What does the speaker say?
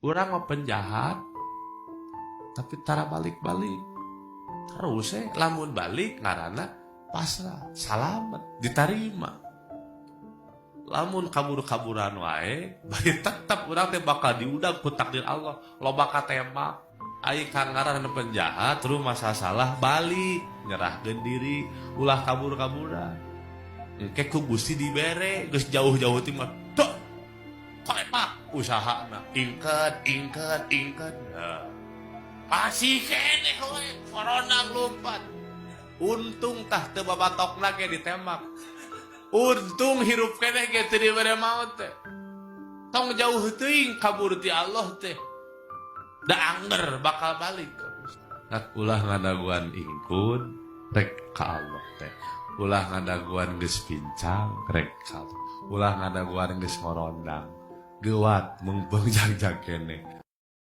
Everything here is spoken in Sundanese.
Urang mah penjahat tapi tara balik-balik terus lamun balik ngaranna pasrah salamet diterima. Lamun kabur-kaburan wae bari tetep urang teh bakal diundang ku takdir Allah loba katembak. Ai kang ngaranna penjahat terus masalah balik nyerahkeun diri ulah kabur-kaburan. Engke ku Gusti dibere geus jauh-jauh ti mah teu tembak usahana ingket. Masih keneh we corona lompat. Untung tah teu babatokna ge ditembak. Untung hirup keneh ge teu dibere maot teh. Tong jauh teuing kabur ti Allah teh. Da anger bakal balik. Nak ulah ngadaguan ingkun rek ka Allah teh. Ulah ngadaguan geus pincang rek ka Allah. Ulah ngadaguan geus ngorondang. Gewat mung beungjang-jang keneh.